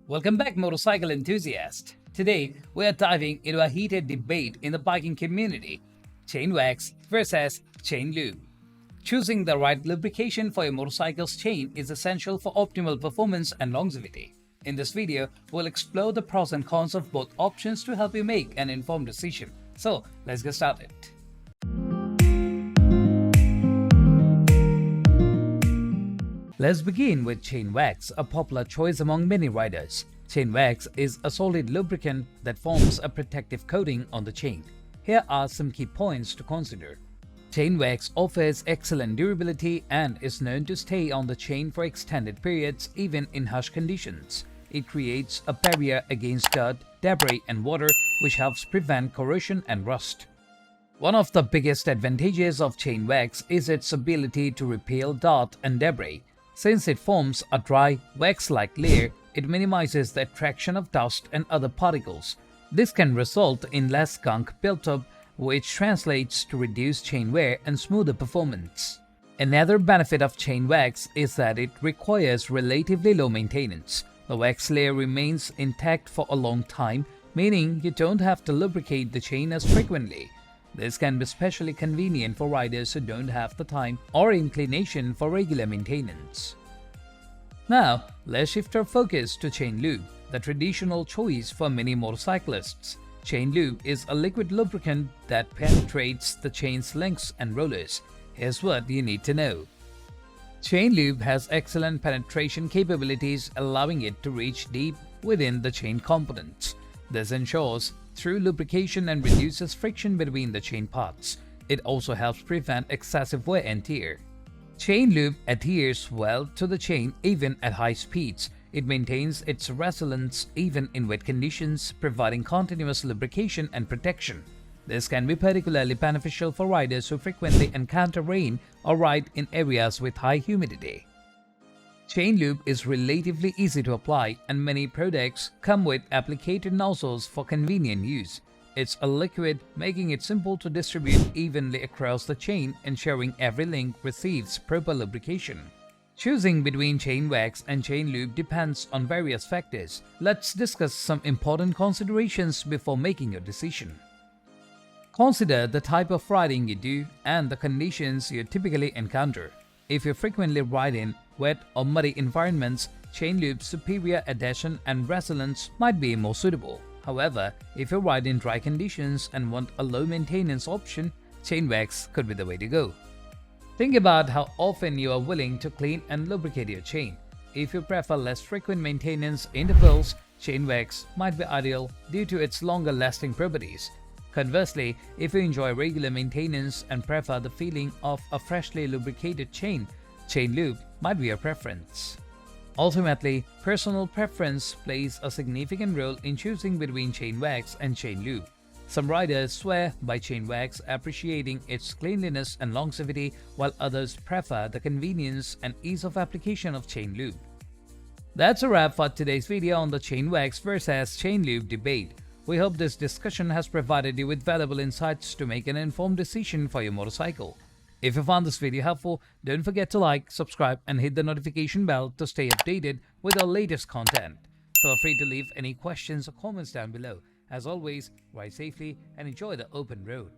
Welcome back, motorcycle enthusiast. Today, we are diving into a heated debate in the biking community: chain wax versus chain lube. Choosing the right lubrication for your motorcycle's chain is essential for optimal performance and longevity. In this video, we'll explore the pros and cons of both options to help you make an informed decision. So, let's get started. Let's begin with chain wax, a popular choice among many riders. Chain wax is a solid lubricant that forms a protective coating on the chain. Here are some key points to consider. Chain wax offers excellent durability and is known to stay on the chain for extended periods even in harsh conditions. It creates a barrier against dirt, debris and water, which helps prevent corrosion and rust. One of the biggest advantages of chain wax is its ability to repel dirt and debris. Since it forms a dry, wax-like layer, it minimizes the attraction of dust and other particles. This can result in less gunk built up, which translates to reduced chain wear and smoother performance. Another benefit of chain wax is that it requires relatively low maintenance. The wax layer remains intact for a long time, meaning you don't have to lubricate the chain as frequently. This can be especially convenient for riders who don't have the time or inclination for regular maintenance. Now, let's shift our focus to chain lube, the traditional choice for many motorcyclists. Chain lube is a liquid lubricant that penetrates the chain's links and rollers. Here's what you need to know. Chain lube has excellent penetration capabilities, allowing it to reach deep within the chain components. This ensures through lubrication and reduces friction between the chain parts. It also helps prevent excessive wear and tear. Chain lube adheres well to the chain even at high speeds. It maintains its resilience even in wet conditions, providing continuous lubrication and protection. This can be particularly beneficial for riders who frequently encounter rain or ride in areas with high humidity. Chain lube is relatively easy to apply, and many products come with applicator nozzles for convenient use. It's a liquid, making it simple to distribute evenly across the chain, ensuring every link receives proper lubrication. Choosing between chain wax and chain lube depends on various factors. Let's discuss some important considerations before making your decision. Consider the type of riding you do and the conditions you typically encounter. If you frequently ride in wet or muddy environments, chain lube's superior adhesion and resilience might be more suitable. However, if you ride in dry conditions and want a low-maintenance option, chain wax could be the way to go. Think about how often you are willing to clean and lubricate your chain. If you prefer less frequent maintenance intervals, chain wax might be ideal due to its longer-lasting properties. Conversely, if you enjoy regular maintenance and prefer the feeling of a freshly lubricated chain, chain lube might be your preference. Ultimately, personal preference plays a significant role in choosing between chain wax and chain lube. Some riders swear by chain wax, appreciating its cleanliness and longevity, while others prefer the convenience and ease of application of chain lube. That's a wrap for today's video on the chain wax versus chain lube debate. We hope this discussion has provided you with valuable insights to make an informed decision for your motorcycle. If you found this video helpful, don't forget to like, subscribe and hit the notification bell to stay updated with our latest content. Feel free to leave any questions or comments down below. As always, ride safely and enjoy the open road.